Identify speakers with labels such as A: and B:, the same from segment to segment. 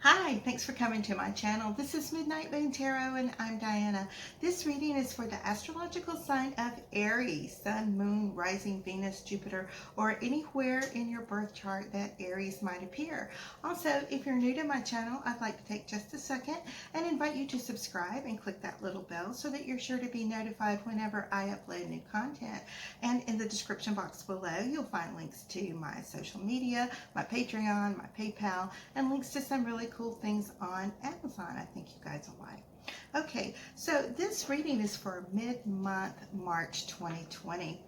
A: Hi, thanks for coming to my channel. This is Midnight Moon Tarot and I'm Diana. This reading is for the astrological sign of Aries, Sun, Moon, Rising, Venus, Jupiter, or anywhere in your birth chart that Aries might appear. Also, if you're new to my channel, I'd like to take just a second and invite you to subscribe and click that little bell so that you're sure to be notified whenever I upload new content. And in the description box below, you'll find links to my social media, my Patreon, my PayPal, and links to some really cool things on Amazon I think you guys will like. Okay, so this reading is for mid-month March 2020.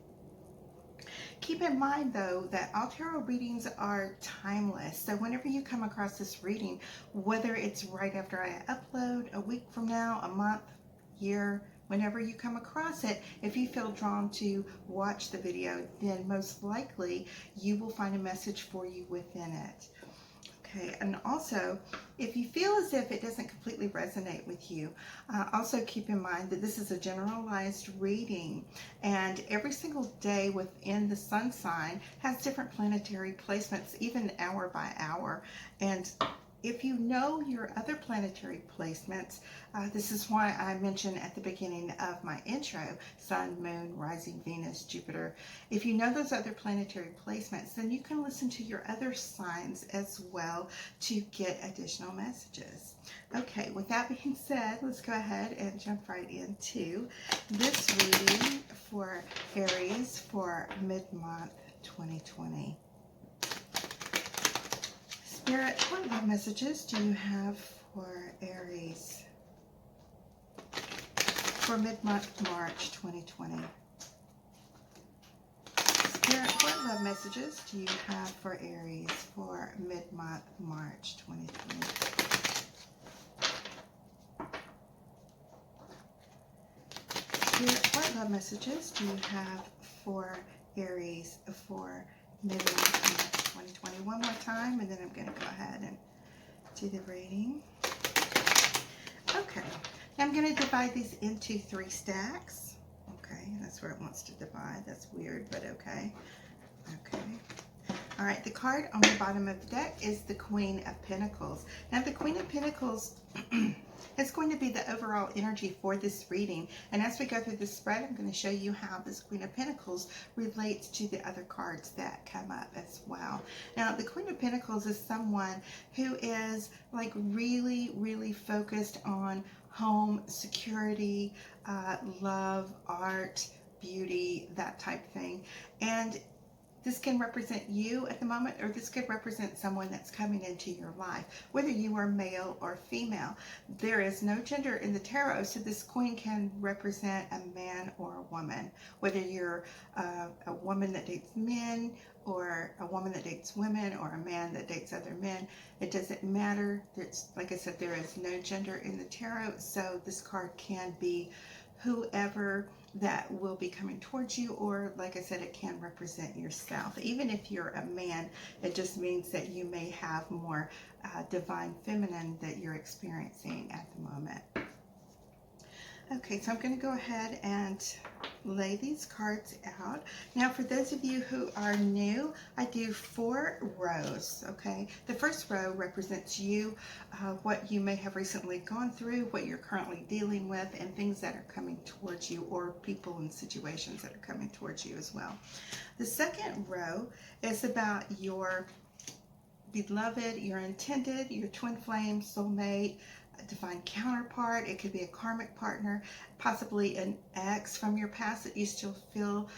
A: Keep in mind though that all tarot readings are timeless, so whenever you come across this reading, whether it's right after I upload, a week from now, a month, year, whenever you come across it, if you feel drawn to watch the video, then most likely you will find a message for you within it. Okay, and also, if you feel as if it doesn't completely resonate with you, also keep in mind that this is a generalized reading, and every single day within the sun sign has different planetary placements, even hour by hour. And if you know your other planetary placements, this is why I mentioned at the beginning of my intro, Sun, Moon, Rising, Venus, Jupiter. If you know those other planetary placements, then you can listen to your other signs as well to get additional messages. Okay, with that being said, let's go ahead and jump right into this reading for Aries for mid-month 2020. Spirit, what messages do you have for Aries for mid-month March 2020? Spirit, what love messages do you have for Aries for mid-month March 2020? Spirit, what love messages do you have for Aries for mid-month March 2020? One more time, and then I'm going to go ahead and do the reading. Okay, now I'm going to divide these into 3 stacks. Okay, that's where it wants to divide. That's weird, but okay. Okay. All right, the card on the bottom of the deck is the Queen of Pentacles. Now, the Queen of Pentacles is going to be the overall energy for this reading. And as we go through this spread, I'm going to show you how this Queen of Pentacles relates to the other cards that come up as well. Now, the Queen of Pentacles is someone who is like really, really focused on home, security, love, art, beauty, that type of thing. And this can represent you at the moment, or this could represent someone that's coming into your life, whether you are male or female. There is no gender in the tarot, so this queen can represent a man or a woman, whether you're a woman that dates men, or a woman that dates women, or a man that dates other men. It doesn't matter. There's, like I said, there is no gender in the tarot, so this card can be whoever that will be coming towards you, or like I said, it can represent yourself. Even if you're a man, it just means that you may have more divine feminine that you're experiencing at the moment. Okay, so I'm going to go ahead and lay these cards out. Now, for those of you who are new, I do 4 rows, okay? The first row represents you, what you may have recently gone through, what you're currently dealing with, and things that are coming towards you, or people and situations that are coming towards you as well. The second row is about your beloved, your intended, your twin flame, soulmate, a divine counterpart. It could be a karmic partner, possibly an ex from your past that you still feel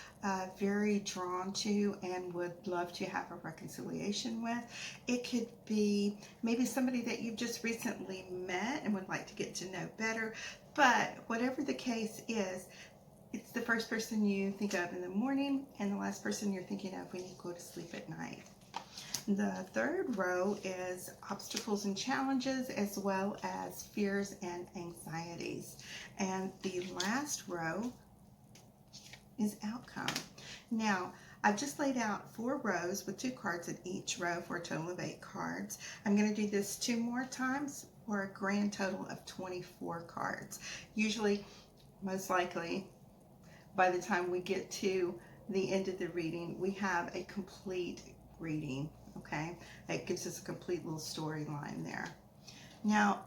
A: very drawn to and would love to have a reconciliation with. It could be maybe somebody that you've just recently met and would like to get to know better. But whatever the case is, it's the first person you think of in the morning and the last person you're thinking of when you go to sleep at night. The third row is obstacles and challenges, as well as fears and anxieties. And the last row is outcome. Now, I've just laid out 4 rows with 2 cards in each row for a total of 8 cards. I'm going to do this 2 more times for a grand total of 24 cards. Usually, most likely, by the time we get to the end of the reading, we have a complete reading. Okay, it gives us a complete little storyline there. Now,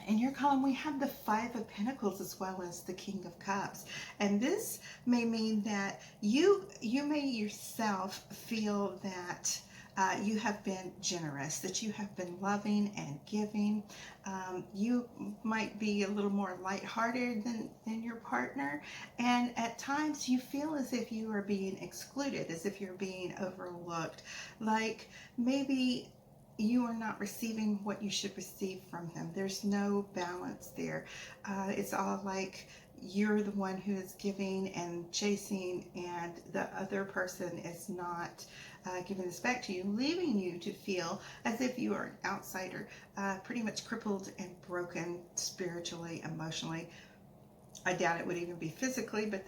A: in your column, we have the Five of Pentacles as well as the King of Cups. And this may mean that you may yourself feel that you have been generous, that you have been loving and giving. You might be a little more lighthearted than your partner. And at times you feel as if you are being excluded, as if you're being overlooked. Like maybe you are not receiving what you should receive from them. There's no balance there. It's all like you're the one who is giving and chasing, and the other person is not giving this back to you, leaving you to feel as if you are an outsider, pretty much crippled and broken spiritually, emotionally. I doubt it would even be physically, but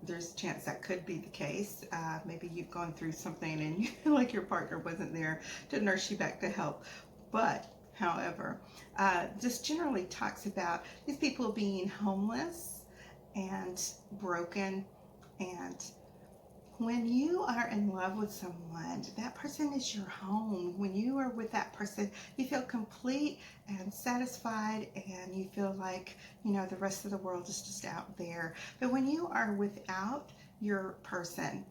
A: there's a chance that could be the case. Maybe you've gone through something and you feel like your partner wasn't there to nurse you back to health. But, however, this generally talks about these people being homeless and broken. And when you are in love with someone, that person is your home. When you are with that person, you feel complete and satisfied, and you feel like, you know, the rest of the world is just out there. But when you are without your person,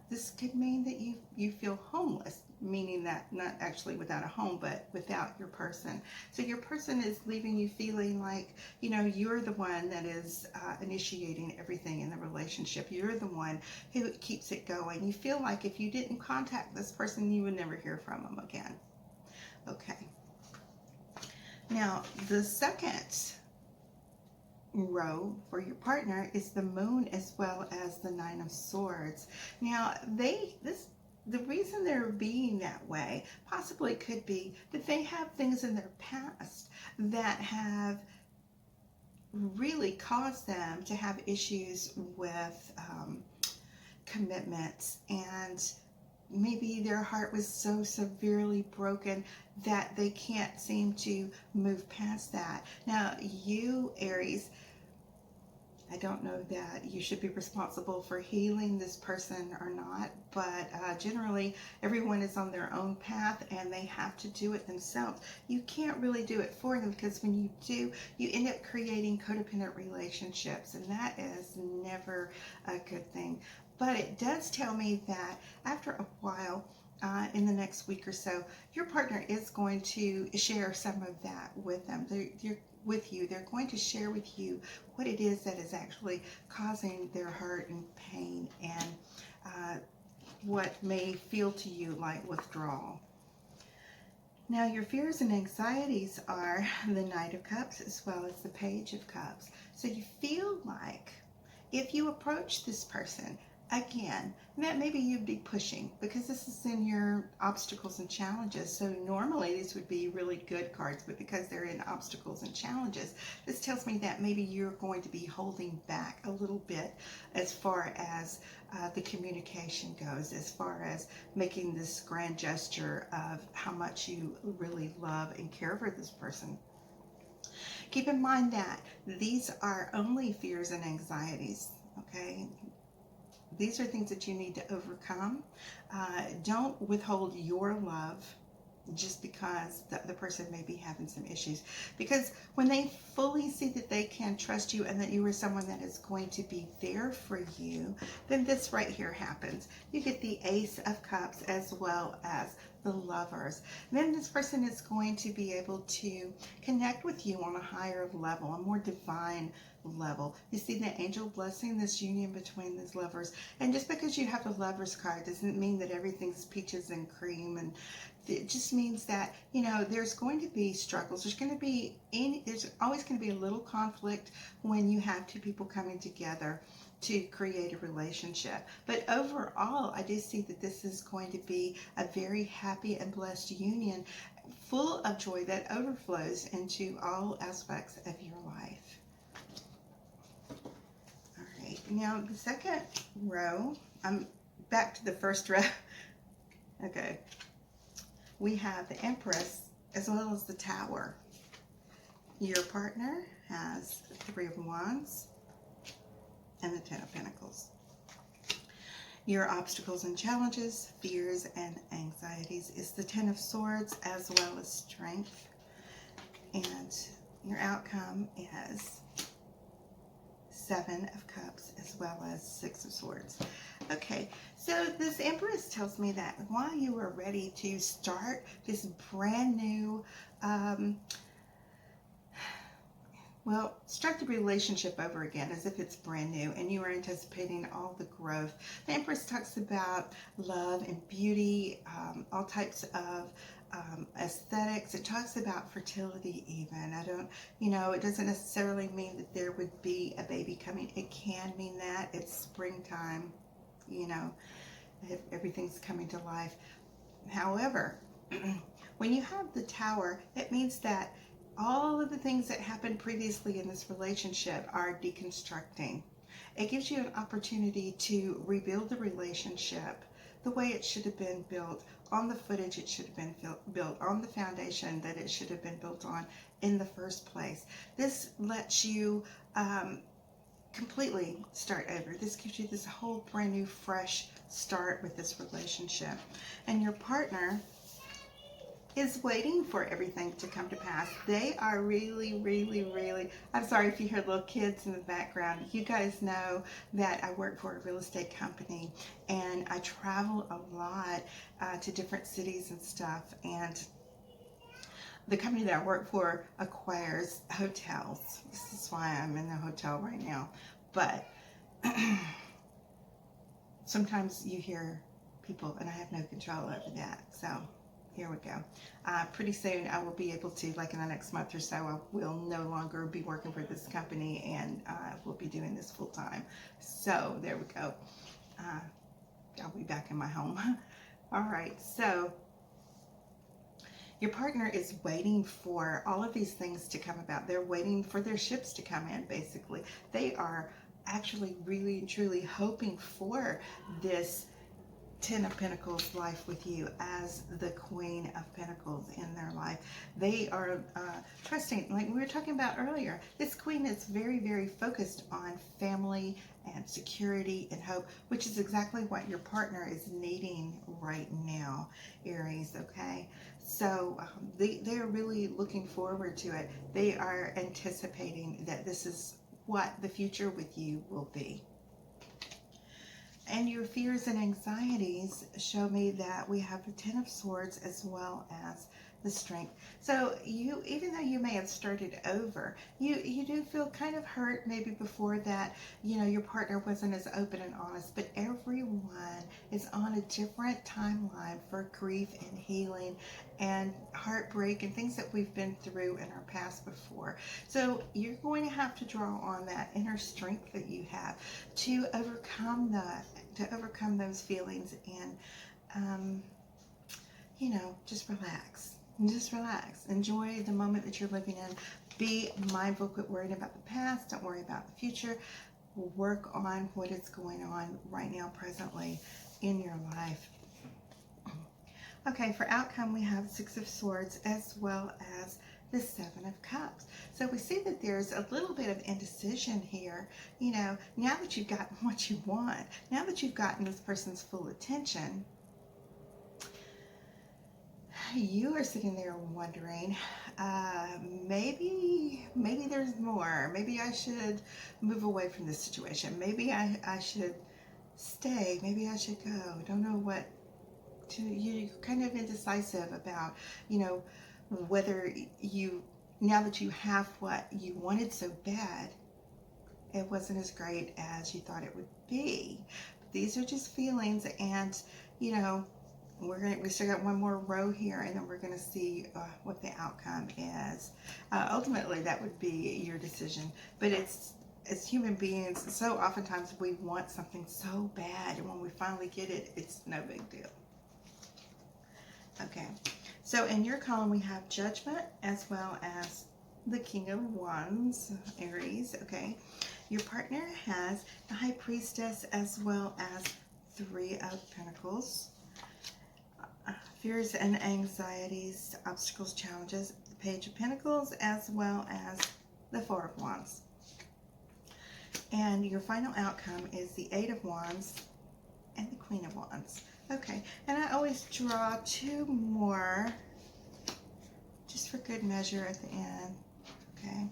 A: this could mean that you feel homeless, meaning that not actually without a home, but without your person. So your person is leaving you feeling like, you know, you're the one that is initiating everything in the relationship. You're the one who keeps it going. You feel like if you didn't contact this person, you would never hear from them again. Okay. Now, the second row for your partner is the Moon as well as the Nine of Swords. Now, the reason they're being that way possibly could be that they have things in their past that have really caused them to have issues with commitments, and maybe their heart was so severely broken that they can't seem to move past that. Now, you, Aries, I don't know that you should be responsible for healing this person or not, but generally everyone is on their own path and they have to do it themselves. You can't really do it for them, because when you do, you end up creating codependent relationships, and that is never a good thing. But it does tell me that after a while, in the next week or so, your partner is going to share some of that with them. They're going to share with you what it is that is actually causing their hurt and pain, and what may feel to you like withdrawal. Now, your fears and anxieties are the Knight of Cups as well as the Page of Cups. So you feel like if you approach this person, again, that maybe you'd be pushing, because this is in your obstacles and challenges. So normally these would be really good cards, but because they're in obstacles and challenges, this tells me that maybe you're going to be holding back a little bit as far as the communication goes, as far as making this grand gesture of how much you really love and care for this person. Keep in mind that these are only fears and anxieties, okay? These are things that you need to overcome. Don't withhold your love just because the person may be having some issues. Because when they fully see that they can trust you and that you are someone that is going to be there for you, then this right here happens. You get the Ace of Cups as well as the Lovers. Then this person is going to be able to connect with you on a higher level, a more divine level. You see the angel blessing this union between these lovers. And just because you have the Lovers card doesn't mean that everything's peaches and cream, and it just means that, you know, there's going to be struggles. There's always going to be a little conflict when you have two people coming together to create a relationship. But overall, I do see that this is going to be a very happy and blessed union, full of joy that overflows into all aspects of your life. All right, now the second row, I'm back to the first row. Okay. We have the Empress as well as the Tower. Your partner has the Three of Wands and the Ten of Pentacles. Your obstacles and challenges, fears and anxieties is the Ten of Swords as well as strength. And your outcome is Seven of Cups as well as Six of Swords. Okay, so this Empress tells me that while you are ready to start this brand new, start the relationship over again as if it's brand new and you are anticipating all the growth. The Empress talks about love and beauty, all types of aesthetics. It talks about fertility even. It doesn't necessarily mean that there would be a baby coming. It can mean that. It's springtime, everything's coming to life. However, when you have the Tower, it means that all of the things that happened previously in this relationship are deconstructing. It gives you an opportunity to rebuild the relationship the way it should have been built, on the footage it should have been built, on the foundation that it should have been built on in the first place. This lets you completely start over. This gives you this whole brand new, fresh start with this relationship. And your partner is waiting for everything to come to pass. They are really, really, really, I'm sorry if you hear little kids in the background. You guys know that I work for a real estate company and I travel a lot to different cities and stuff. And the company that I work for acquires hotels. This is why I'm in the hotel right now. But sometimes you hear people and I have no control over that. So here we go. Pretty soon I will be able to, like in the next month or so, I will no longer be working for this company and we'll be doing this full time. So there we go. I'll be back in my home. All right, so your partner is waiting for all of these things to come about. They're waiting for their ships to come in, basically. They are actually really and truly hoping for this Ten of Pentacles life with you as the Queen of Pentacles in their life. They are trusting, like we were talking about earlier. This Queen is very, very focused on family and security and hope, which is exactly what your partner is needing right now, Aries, okay? So they're really looking forward to it. They are anticipating that this is what the future with you will be. And your fears and anxieties show me that we have the Ten of Swords as well as the Strength. So you, even though you may have started over, you do feel kind of hurt maybe before that, your partner wasn't as open and honest, but everyone is on a different timeline for grief and healing and heartbreak and things that we've been through in our past before. So you're going to have to draw on that inner strength that you have to overcome that, to overcome those feelings and, just relax. Just relax. Enjoy the moment that you're living in. Be mindful, quit worrying about the past. Don't worry about the future. Work on what is going on right now, presently, in your life. Okay, for outcome, we have Six of Swords as well as the Seven of Cups. So we see that there's a little bit of indecision here. Now that you've gotten what you want, now that you've gotten this person's full attention, you are sitting there wondering, maybe there's more. Maybe I should move away from this situation. Maybe I should stay. Maybe I should go. Don't know what to. You're kind of indecisive about, whether now that you have what you wanted so bad, it wasn't as great as you thought it would be. But these are just feelings, and we still got one more row here, and then we're going to see what the outcome is. Ultimately, that would be your decision. But as human beings, so oftentimes we want something so bad, and when we finally get it, it's no big deal. Okay, so in your column, we have Judgment as well as the King of Wands, Aries, okay? Your partner has the High Priestess as well as Three of Pentacles. Fears and anxieties, obstacles, challenges, the Page of Pentacles, as well as the Four of Wands. And your final outcome is the Eight of Wands and the Queen of Wands. Okay, and I always draw 2 more just for good measure at the end. Okay,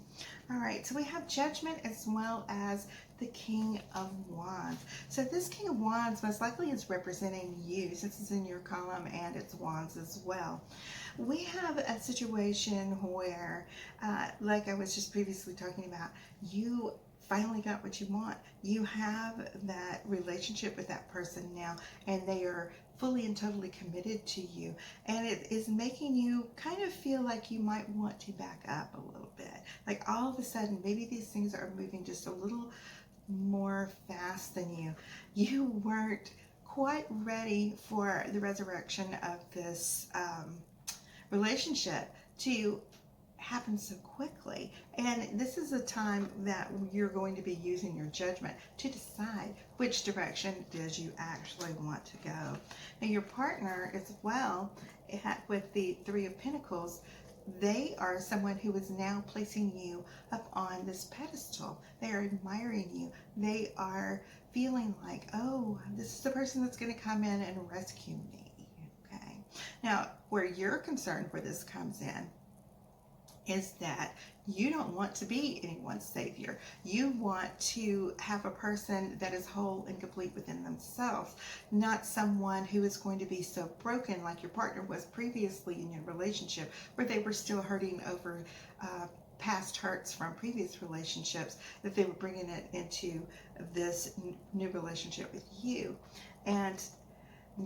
A: all right, so we have Judgment as well as the King of Wands. So this King of Wands most likely is representing you, since it's in your column and it's Wands as well. We have a situation where, like I was just previously talking about, you finally got what you want. You have that relationship with that person now, and they are fully and totally committed to you, and it is making you kind of feel like you might want to back up a little bit. Like all of a sudden, maybe these things are moving just a little more fast than you. You weren't quite ready for the resurrection of this relationship to happen so quickly, and this is a time that you're going to be using your judgment to decide which direction does you actually want to go. Now your partner as well, with the 3 of Pentacles, they are someone who is now placing you up on this pedestal. They are admiring you. They are feeling like, oh, this is the person that's going to come in and rescue me. Okay, now where you're concerned, where this comes in, is that you don't want to be anyone's savior. You want to have a person that is whole and complete within themselves, not someone who is going to be so broken like your partner was previously in your relationship, where they were still hurting over past hurts from previous relationships, that they were bringing it into this new relationship with you. And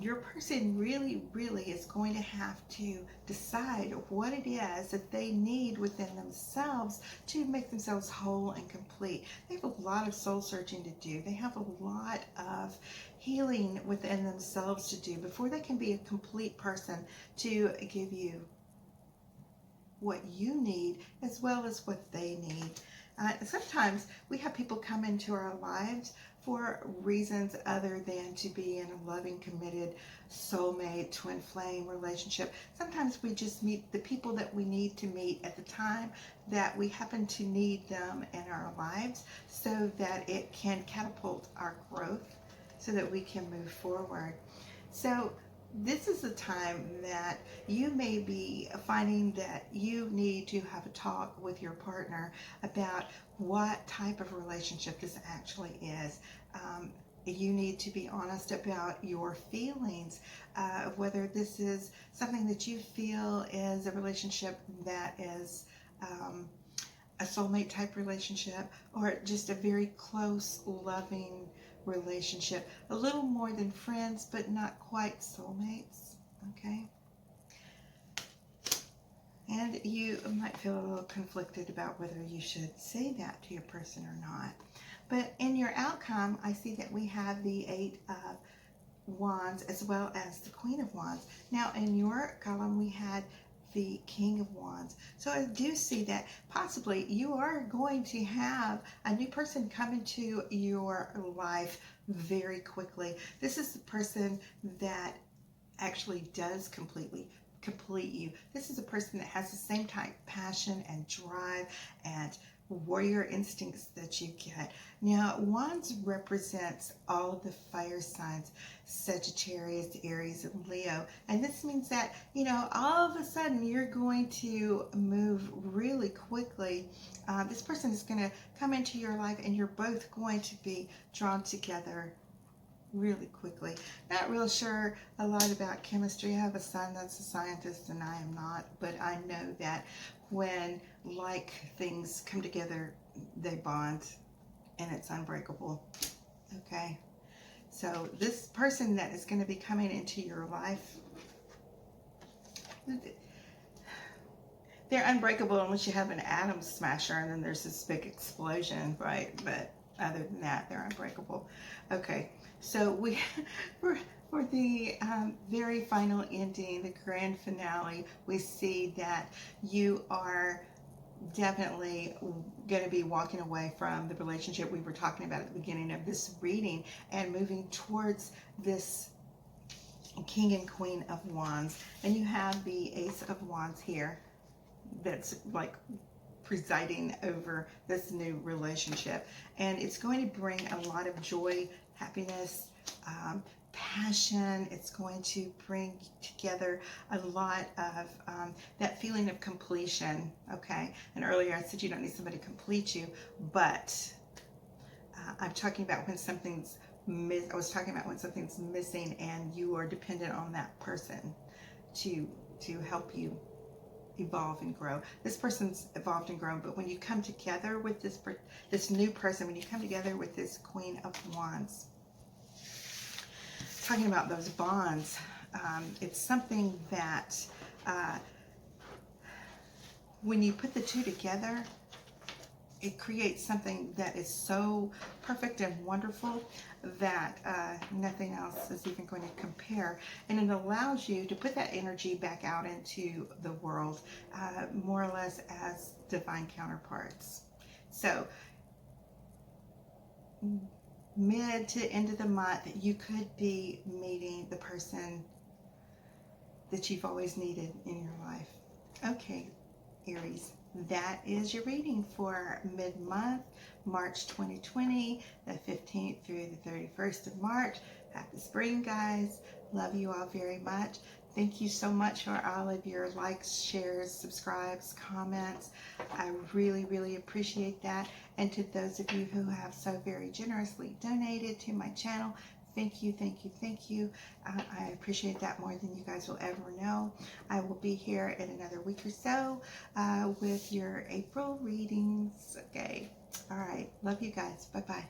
A: your person really is going to have to decide what it is that they need within themselves to make themselves whole and complete. They have a lot of soul searching to do. They have a lot of healing within themselves to do before they can be a complete person to give you what you need as well as what they need. Sometimes we have people come into our lives for reasons other than to be in a loving, committed, soulmate, twin flame relationship. Sometimes we just meet the people that we need to meet at the time that we happen to need them in our lives, so that it can catapult our growth, so that we can move forward. So this is a time that you may be finding that you need to have a talk with your partner about what type of relationship this actually is. You need to be honest about your feelings, whether this is something that you feel is a relationship that is a soulmate type relationship, or just a very close, loving relationship, a little more than friends, but not quite soulmates. Okay, and you might feel a little conflicted about whether you should say that to your person or not. But in your outcome, I see that we have the 8 of Wands as well as the Queen of Wands. Now in your column, we had the King of Wands. So I do see that possibly you are going to have a new person come into your life very quickly. This is the person that actually does complete you. This is a person that has the same type of passion and drive and warrior instincts that you get. Now, Wands represents all of the fire signs, Sagittarius, Aries, and Leo. And this means that, all of a sudden you're going to move really quickly. This person is going to come into your life, and you're both going to be drawn together really quickly. Not real sure a lot about chemistry. I have a son that's a scientist and I am not, but I know that when like things come together, they bond, and it's unbreakable. Okay, so this person that is going to be coming into your life, they're unbreakable unless you have an atom smasher and then there's this big explosion, right? But other than that, they're unbreakable. Okay, so we for the very final ending, the grand finale, we see that you are definitely going to be walking away from the relationship we were talking about at the beginning of this reading and moving towards this King and Queen of Wands. And you have the Ace of Wands here that's like presiding over this new relationship, and it's going to bring a lot of joy, happiness, passion. It's going to bring together a lot of that feeling of completion, okay? And earlier I said you don't need somebody to complete you, but I'm talking about when something's I was talking about when something's missing and you are dependent on that person to help you evolve and grow. This person's evolved and grown, but when you come together with this new person, when you come together with this Queen of Wands, talking about those bonds, it's something that when you put the two together, it creates something that is so perfect and wonderful that nothing else is even going to compare. And it allows you to put that energy back out into the world, more or less as divine counterparts. So mid to end of the month, you could be meeting the person that you've always needed in your life. Okay, Aries, that is your reading for mid-month, March 2020, the 15th through the 31st of March. Happy spring, guys. Love you all very much. Thank you so much for all of your likes, shares, subscribes, comments. I really, really appreciate that. And to those of you who have so very generously donated to my channel, thank you, thank you, thank you. I appreciate that more than you guys will ever know. I will be here in another week or so with your April readings. Okay. All right. Love you guys. Bye-bye.